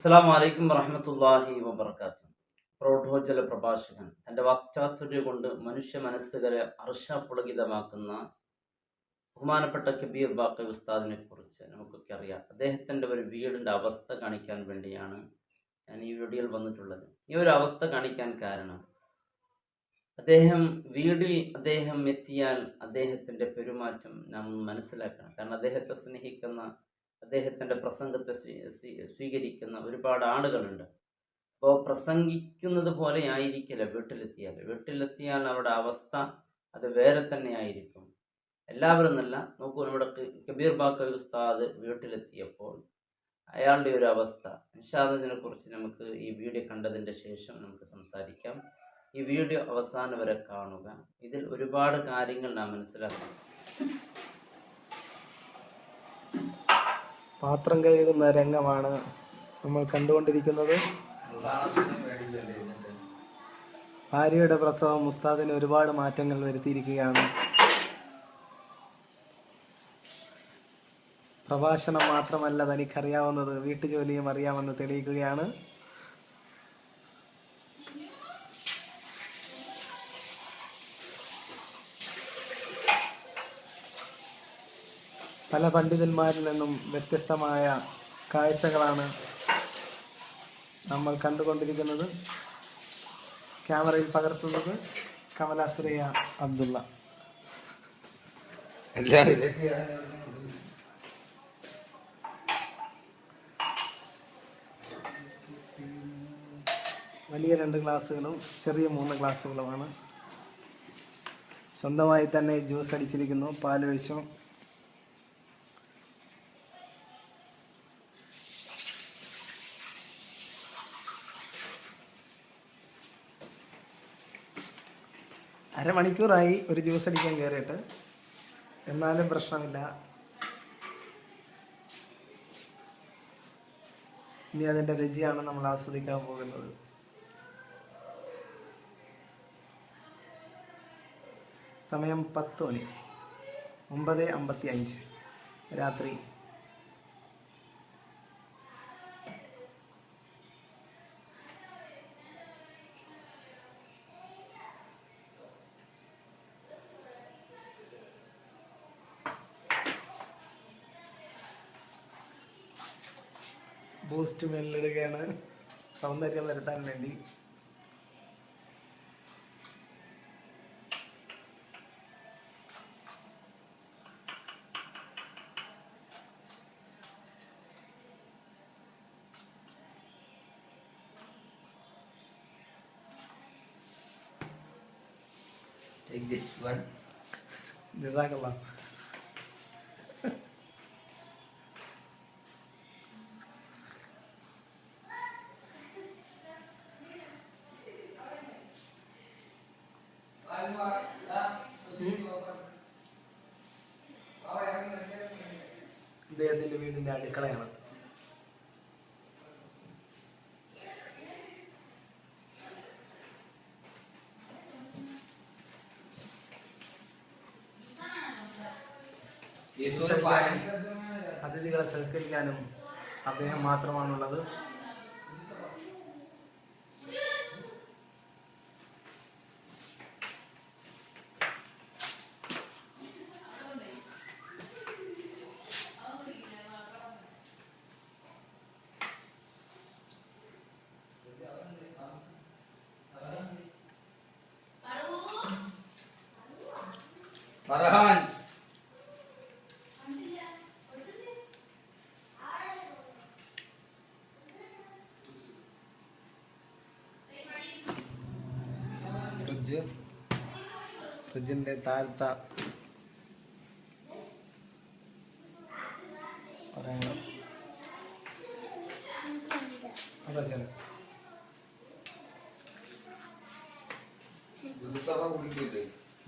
അസ്സലാമു അലൈക്കും വറഹ്മത്തുള്ളാഹി വബറകാതുഹു. പ്രൗഢോജ്വല പ്രഭാഷകൻ തൻ്റെ വാക്ചാതുര്യം കൊണ്ട് മനുഷ്യ മനസ്സുകളെ ഹർഷപുളകിതമാക്കുന്ന ബഹുമാനപ്പെട്ട കബീർ ബാക്കി ഉസ്താദിനെ കുറിച്ച് നമുക്കൊക്കെ അറിയാം. അദ്ദേഹത്തിൻ്റെ ഒരു വീടിൻ്റെ അവസ്ഥ കാണിക്കാൻ വേണ്ടിയാണ് ഞാൻ ഈ വീഡിയോയിൽ വന്നിട്ടുള്ളത്. ഈ ഒരു അവസ്ഥ കാണിക്കാൻ കാരണം അദ്ദേഹം എത്തിയാൽ അദ്ദേഹത്തിൻ്റെ പെരുമാറ്റം നാം മനസ്സിലാക്കണം. കാരണം അദ്ദേഹത്തെ സ്നേഹിക്കുന്ന, അദ്ദേഹത്തിൻ്റെ പ്രസംഗത്തെ സ്വീകരിക്കുന്ന ഒരുപാട് ആളുകളുണ്ട്. അപ്പോൾ പ്രസംഗിക്കുന്നത് പോലെ ആയിരിക്കില്ല വീട്ടിലെത്തിയാൽ അവരുടെ അവസ്ഥ അത് വേറെ തന്നെ ആയിരിക്കും. എല്ലാവരും എന്നല്ല, നോക്കൂ, നമ്മുടെ കബീർ ബാക്കി ഉസ്താദ് വീട്ടിലെത്തിയപ്പോൾ അയാളുടെ ഒരു അവസ്ഥ, ഇൻഷാ അല്ലാഹ് ഇതിനെക്കുറിച്ച് നമുക്ക് ഈ വീഡിയോ കണ്ടതിൻ്റെ ശേഷം നമുക്ക് സംസാരിക്കാം. ഈ വീഡിയോ അവസാനം വരെ കാണുക. ഇതിൽ ഒരുപാട് കാര്യങ്ങൾ നാം മനസ്സിലാക്കണം. പാത്രം കഴുകുന്ന രംഗമാണ് നമ്മൾ കണ്ടുകൊണ്ടിരിക്കുന്നത്. ഭാര്യയുടെ പ്രസവം ഉസ്താദിന് ഒരുപാട് മാറ്റങ്ങൾ വരുത്തിയിരിക്കുകയാണ്. പ്രഭാഷണം മാത്രമല്ല തനിക്കറിയാവുന്നത്, വീട്ടുജോലിയും അറിയാമെന്ന് തെളിയിക്കുകയാണ്. പല പണ്ഡിതന്മാരിൽ നിന്നും വ്യത്യസ്തമായ കാഴ്ചകളാണ് നമ്മൾ കണ്ടുകൊണ്ടിരിക്കുന്നത്. ക്യാമറയിൽ പകർത്തുന്നത് കമലാസുറിയ അബ്ദുള്ള. വലിയ 2 ഗ്ലാസ്സുകളും ചെറിയ 3 ഗ്ലാസ്സുകളുമാണ്. സ്വന്തമായി തന്നെ ജ്യൂസ് അടിച്ചിരിക്കുന്നു, പാലൊഴിച്ചു. അരമണിക്കൂറായി ഒരു ജ്യൂസ് അടിക്കാൻ കയറിയിട്ട്, എന്നാലും പ്രശ്നമില്ല. ഇനി അതിൻ്റെ രുചിയാണ് നമ്മൾ ആസ്വദിക്കാൻ പോകുന്നത്. സമയം 10 മണി, 9:55 രാത്രി. ബൂസ്റ്റ് മെല്ലിടുകയാണ് സൗന്ദര്യം വരുത്താൻ വേണ്ടി. Take this one. ജസാക്കല്ലാ. ഇദ്ദേഹത്തിന്റെ വീടിന്റെ അടുക്കളയാണ്. അതിഥികളെ സൽക്കരിക്കാനും അദ്ദേഹം മാത്രമാണുള്ളത്. Farhan. ഫ്രിഡ്ജിന്റെ താഴത്ത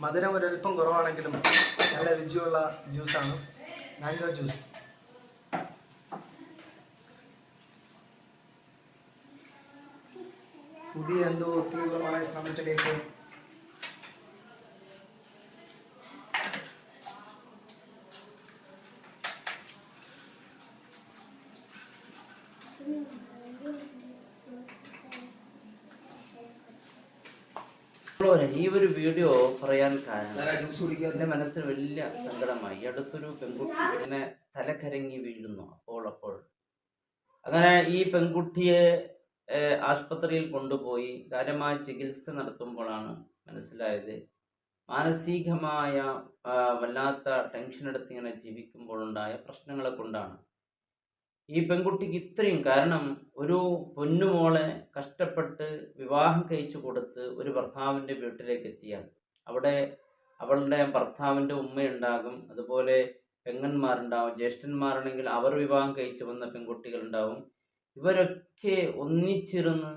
മധുരം ഒരൽപ്പം കുറവാണെങ്കിലും നല്ല രുചിയുള്ള ജ്യൂസാണ്, മാംഗോ ജ്യൂസ്. പുതിയ എന്തോ തീവ്രമായ ശ്രമത്തിലേക്ക് ഈ ഒരു വീഡിയോ പറയാൻ കാരണം ജ്യൂസ് കുടിക്കാൻ എൻ്റെ മനസ്സിന് വലിയ സങ്കടമായി. ഈ അടുത്തൊരു പെൺകുട്ടി ഇങ്ങനെ തലകരങ്ങി വീഴുന്നു. അപ്പോൾ അങ്ങനെ ഈ പെൺകുട്ടിയെ ആശുപത്രിയിൽ കൊണ്ടുപോയി കാര്യമായ ചികിത്സ നടത്തുമ്പോഴാണ് മനസ്സിലായത് മാനസികമായ വല്ലാത്ത ടെൻഷൻ എടുത്ത് ഇങ്ങനെ ജീവിക്കുമ്പോഴുണ്ടായ പ്രശ്നങ്ങളെ കൊണ്ടാണ് ഈ പെൺകുട്ടിക്ക് ഇത്രയും. കാരണം ഒരു പൊന്നുമോളെ കഷ്ടപ്പെട്ട് വിവാഹം കഴിച്ചു കൊടുത്ത് ഒരു ഭർത്താവിൻ്റെ വീട്ടിലേക്ക് എത്തിയാൽ അവിടെ അവളുടെ ഭർത്താവിൻ്റെ ഉമ്മയുണ്ടാകും, അതുപോലെ പെങ്ങന്മാരുണ്ടാവും, ജ്യേഷ്ഠന്മാരാണെങ്കിൽ അവർ വിവാഹം കഴിച്ചു വന്ന പെൺകുട്ടികളുണ്ടാവും. ഇവരൊക്കെ ഒന്നിച്ചിരുന്ന്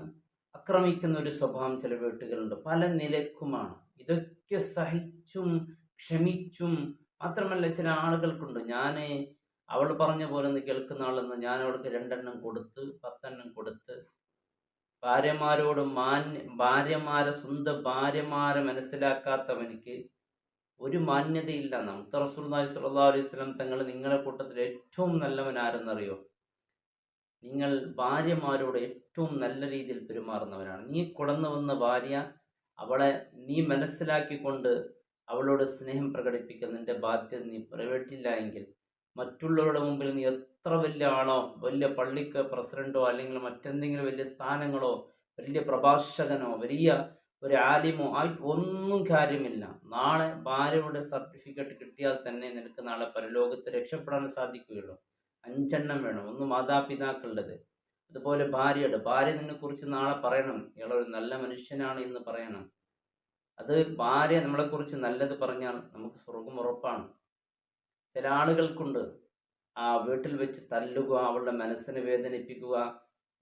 ആക്രമിക്കുന്ന ഒരു സ്വഭാവം ചില വീട്ടുകളുണ്ട്. പല നിലക്കുമാണ്. ഇതൊക്കെ സഹിച്ചും ക്ഷമിച്ചും മാത്രമല്ല ചില ആളുകൾക്കുണ്ട്. ഞാൻ അവൾ പറഞ്ഞ പോലെ ഒന്ന് കേൾക്കുന്ന ആളെന്ന് ഞാൻ അവൾക്ക് 2 എണ്ണം കൊടുത്ത് 10 എണ്ണം കൊടുത്ത് ഭാര്യമാരോട് സ്വന്തം ഭാര്യമാരെ മനസ്സിലാക്കാത്തവനിക്ക് ഒരു മാന്യതയില്ല. നമുക്ക് റസൂലുള്ളാഹി സ്വല്ലല്ലാഹു അലൈഹി വസല്ലം തങ്ങൾ നിങ്ങളുടെ കൂട്ടത്തിൽ ഏറ്റവും നല്ലവൻ ആരെന്നറിയോ? നിങ്ങൾ ഭാര്യമാരോട് ഏറ്റവും നല്ല രീതിയിൽ പെരുമാറുന്നവരാണ്. നീ കൊടന്നു വന്ന ഭാര്യ അവളെ നീ മനസ്സിലാക്കിക്കൊണ്ട് അവളോട് സ്നേഹം പ്രകടിപ്പിക്കുക. നിന്റെ ബാധ്യത നീ നിറവേറ്റില്ല എങ്കിൽ മറ്റുള്ളവരുടെ മുമ്പിൽ നീ എത്ര വലിയ ആളോ, വലിയ പള്ളിക്ക് പ്രസിഡന്റോ അല്ലെങ്കിൽ മറ്റെന്തെങ്കിലും വലിയ സ്ഥാനങ്ങളോ, വലിയ പ്രഭാഷകനോ, വലിയ ഒരു ആലിമോ ആയിട്ട് ഒന്നും കാര്യമില്ല. നാളെ ഭാര്യയുടെ സർട്ടിഫിക്കറ്റ് കിട്ടിയാൽ തന്നെ നിനക്ക് നാളെ പരലോകത്ത് രക്ഷപ്പെടാൻ സാധിക്കുകയുള്ളൂ. 5 എണ്ണം വേണം. ഒന്ന് മാതാപിതാക്കളുടേത്, അതുപോലെ ഭാര്യ നിന്നെക്കുറിച്ച് നാളെ പറയണം, ഇയാളൊരു നല്ല മനുഷ്യനാണ് എന്ന് പറയണം. അത് ഭാര്യ നമ്മളെക്കുറിച്ച് നല്ലത് പറഞ്ഞാൽ നമുക്ക് സ്വർഗം ഉറപ്പാണ്. ചില ആളുകൾക്കുണ്ട് ആ വീട്ടിൽ വെച്ച് തല്ലുക, അവളുടെ മനസ്സിനെ വേദനിപ്പിക്കുക,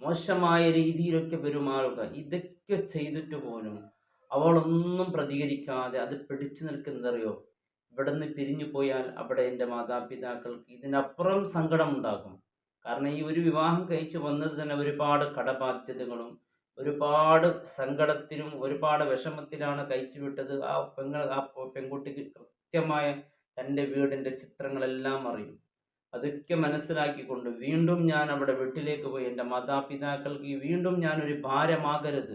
മോശമായ രീതിയിലൊക്കെ പെരുമാറുക. ഇതൊക്കെ ചെയ്തിട്ട് പോലും അവളൊന്നും പ്രതികരിക്കാതെ അത് പിടിച്ചു നിൽക്കുന്നതറിയോ? ഇവിടെ നിന്ന് പിരിഞ്ഞു പോയാൽ അവിടെ എൻ്റെ മാതാപിതാക്കൾക്ക് ഇതിനപ്പുറം സങ്കടം ഉണ്ടാകും. കാരണം ഈ ഒരു വിവാഹം കഴിച്ച് വന്നത് തന്നെ ഒരുപാട് കടബാധ്യതകളും ഒരുപാട് സങ്കടത്തിലും ഒരുപാട് വിഷമത്തിലാണ് കഴിച്ചു വിട്ടത്. ആ പെൺകുട്ടിക്ക് കൃത്യമായ തൻ്റെ വീടിൻ്റെ ചിത്രങ്ങളെല്ലാം അറിയും. അതൊക്കെ മനസ്സിലാക്കിക്കൊണ്ട് വീണ്ടും ഞാൻ അവിടെ വീട്ടിലേക്ക് പോയി എൻ്റെ മാതാപിതാക്കൾക്ക് വീണ്ടും ഞാനൊരു ഭാരമാകരുത്.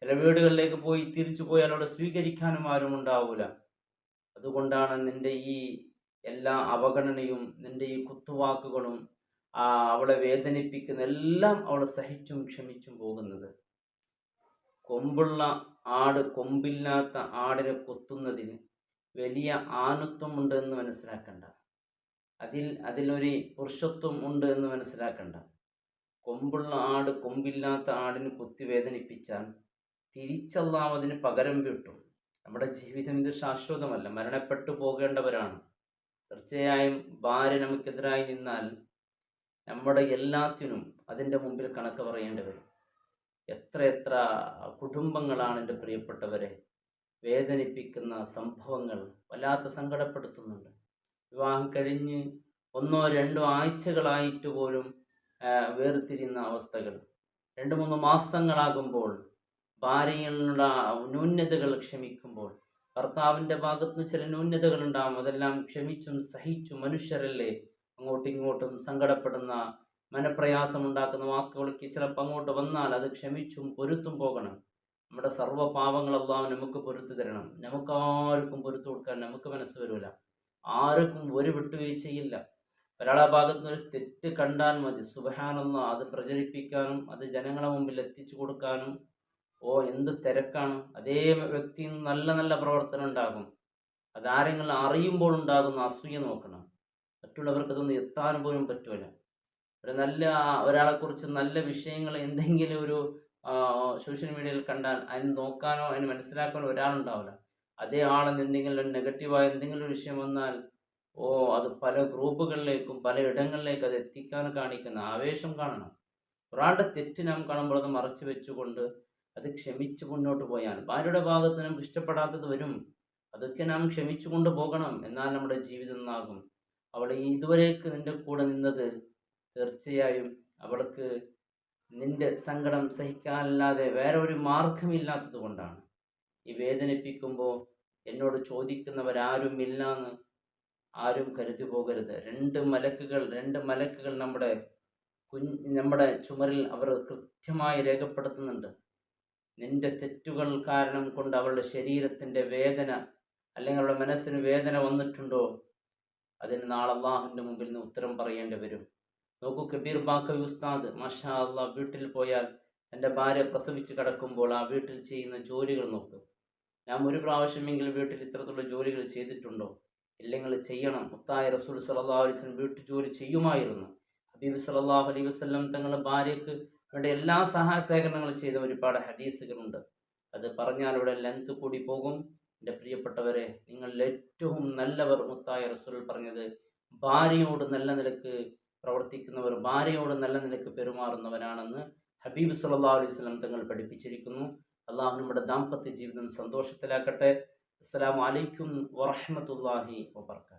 ചില വീടുകളിലേക്ക് പോയി തിരിച്ചു പോയാൽ അവിടെ സ്വീകരിക്കാനും ആരും ഉണ്ടാവില്ല. അതുകൊണ്ടാണ് നിൻ്റെ ഈ എല്ലാ അവഗണനയും നിൻ്റെ ഈ കുത്തുവാക്കുകളും അവളെ വേദനിപ്പിക്കുന്ന എല്ലാം അവൾ സഹിച്ചും ക്ഷമിച്ചും പോകുന്നത്. കൊമ്പുള്ള ആട് കൊമ്പില്ലാത്ത ആടിനെ കൊത്തുന്നതിന് വലിയ ആണത്വമുണ്ട് എന്ന് മനസ്സിലാക്കണ്ട. അതിലൊരു പുരുഷത്വം ഉണ്ട് എന്ന് മനസ്സിലാക്കണ്ട. കൊമ്പുള്ള ആട് കൊമ്പില്ലാത്ത ആടിന് കുത്തി വേദനിപ്പിച്ചാൽ തിരിച്ചല്ലാഹു അതിന് പകരം വീട്ടും. നമ്മുടെ ജീവിതം ഇത് ശാശ്വതമല്ല, മരണപ്പെട്ടു പോകേണ്ടവരാണ്. തീർച്ചയായും ഭാര്യ നമുക്കെതിരായി നിന്നാൽ നമ്മുടെ എല്ലാത്തിനും അതിൻ്റെ മുമ്പിൽ കണക്ക് പറയേണ്ടി വരും. എത്ര കുടുംബങ്ങളാണ് എൻ്റെ പ്രിയപ്പെട്ടവരെ വേദനിപ്പിക്കുന്ന സംഭവങ്ങൾ വല്ലാത്ത സങ്കടപ്പെടുത്തുന്നുണ്ട്. വിവാഹം കഴിഞ്ഞ് 1-2 ആഴ്ചകളായിട്ട് പോലും വേർതിരിയുന്ന അവസ്ഥകൾ, 2-3 മാസങ്ങളാകുമ്പോൾ ഭാര്യയിലുള്ള ന്യൂനതകൾ ക്ഷമിക്കുമ്പോൾ ഭർത്താവിൻ്റെ ഭാഗത്തുനിന്ന് ചില ന്യൂനതകൾ ഉണ്ടാകും. അതെല്ലാം ക്ഷമിച്ചും സഹിച്ചും മനുഷ്യരല്ലേ, അങ്ങോട്ടും ഇങ്ങോട്ടും സങ്കടപ്പെടുന്ന മനപ്രയാസമുണ്ടാക്കുന്ന വാക്കുകളൊക്കെ ചിലപ്പോൾ അങ്ങോട്ട് വന്നാൽ അത് ക്ഷമിച്ചും പൊരുത്തും പോകണം. നമ്മുടെ സർവ്വ പാവങ്ങളെല്ലാം നമുക്ക് പൊരുത്തു തരണം. നമുക്കാർക്കും പൊരുത്തു കൊടുക്കാൻ നമുക്ക് മനസ്സ് വരില്ല. ആർക്കും ഒരു വിട്ടുവീഴ്ചയില്ല. ഒരാളെ ഭാഗത്തുനിന്ന് ഒരു തെറ്റ് കണ്ടാൽ മതി, സുബ്ഹാനല്ലാഹ്, അത് പ്രചരിപ്പിക്കാനും അത് ജനങ്ങളെ മുമ്പിൽ എത്തിച്ചു കൊടുക്കാനും എന്ത് തിരക്കാണ്. അതേ വ്യക്തിയിൽ നല്ല നല്ല പ്രവർത്തനം ഉണ്ടാകും. അതാരെങ്കിലും അറിയുമ്പോൾ ഉണ്ടാകുന്ന അസൂയ നോക്കണം. മറ്റുള്ളവർക്ക് അതൊന്നും എത്താൻ പോലും പറ്റൂല. ഒരാളെക്കുറിച്ച് നല്ല വിഷയങ്ങൾ എന്തെങ്കിലും ഒരു സോഷ്യൽ മീഡിയയിൽ കണ്ടാൽ അതിന് നോക്കാനോ അതിന് മനസ്സിലാക്കാനോ ഒരാളുണ്ടാവില്ല. അതേ ആളെന്ന് എന്തെങ്കിലും നെഗറ്റീവായ എന്തെങ്കിലും വിഷയം വന്നാൽ അത് പല ഗ്രൂപ്പുകളിലേക്കും പല ഇടങ്ങളിലേക്ക് അത് എത്തിക്കാൻ കാണിക്കുന്ന ആവേശം കാണണം. ഒരാളുടെ തെറ്റ് നാം കാണുമ്പോൾ അത് മറച്ചു വെച്ചുകൊണ്ട് അത് ക്ഷമിച്ച് മുന്നോട്ട് പോയാൽ ഭാര്യയുടെ ഭാഗത്ത് നമുക്ക് ഇഷ്ടപ്പെടാത്തത് വരും. അതൊക്കെ നാം ക്ഷമിച്ചു കൊണ്ട് പോകണം. എന്നാൽ നമ്മുടെ ജീവിതം എന്നാകും. അവൾ ഇതുവരേക്ക് നിൻ്റെ കൂടെ നിന്നത് തീർച്ചയായും അവൾക്ക് നിൻ്റെ സങ്കടം സഹിക്കാനല്ലാതെ വേറെ ഒരു മാർഗമില്ലാത്തത് കൊണ്ടാണ്. ഈ വേദനിപ്പിക്കുമ്പോൾ എന്നോട് ചോദിക്കുന്നവരാരും ഇല്ലാന്ന് ആരും കരുതി പോകരുത്. 2 മലക്കുകൾ നമ്മുടെ ചുമരിൽ അവർ കൃത്യമായി രേഖപ്പെടുത്തുന്നുണ്ട്. നിന്റെ തെറ്റുകൾ കാരണം കൊണ്ട് അവളുടെ ശരീരത്തിൻ്റെ വേദന അല്ലെങ്കിൽ അവളുടെ മനസ്സിന് വേദന വന്നിട്ടുണ്ടോ, അതിന് നാളെ അള്ളാഹുവിൻ്റെ മുമ്പിൽ നിന്ന് ഉത്തരം പറയേണ്ടി വരും. നോക്കൂ, കബീർ ബാക്കവി ഉസ്താദ് മാഷാ അള്ളാഹ് വീട്ടിൽ പോയാൽ തൻ്റെ ഭാര്യ പ്രസവിച്ച് കിടക്കുമ്പോൾ ആ വീട്ടിൽ ചെയ്യുന്ന ജോലികൾ നോക്ക്. ഞാൻ ഒരു പ്രാവശ്യമെങ്കിലും വീട്ടിൽ ഇത്തരത്തിലുള്ള ജോലികൾ ചെയ്തിട്ടുണ്ടോ? ഇല്ലെങ്കിൽ ചെയ്യണം. മുത്തായ റസൂൽ സല്ലല്ലാഹു അലൈഹി വസല്ലം വീട്ടു ജോലി ചെയ്യുമായിരുന്നു. ഹബീബ് സല്ലല്ലാഹു അലൈഹി വസല്ലം തങ്ങളുടെ ഭാര്യയ്ക്ക് വേണ്ട എല്ലാ സഹായ സഹകരണങ്ങളും ചെയ്ത ഒരുപാട് ഹദീസുകളുണ്ട്. അത് പറഞ്ഞാൽ ഇവിടെ ലെങ്ത് കൂടി പോകും. എൻ്റെ പ്രിയപ്പെട്ടവരെ, നിങ്ങളിൽ ഏറ്റവും നല്ലവർ മുത്തായ റസൂൽ പറഞ്ഞത് ഭാര്യയോട് നല്ല നിലക്ക് പ്രവർത്തിക്കുന്നവർ, ഭാര്യയോട് നല്ല നിലക്ക് പെരുമാറുന്നവരാണെന്ന് ഹബീബ് സല്ലല്ലാഹു അലൈഹി വസല്ലം തങ്ങൾ പഠിപ്പിച്ചിരിക്കുന്നു. അള്ളാഹു നമ്മുടെ ദാമ്പത്യ ജീവിതം സന്തോഷത്തിലാക്കട്ടെ. അസ്സലാമു അലൈക്കും വറഹ്മത്തുള്ളാഹി വബറകാതുഹു.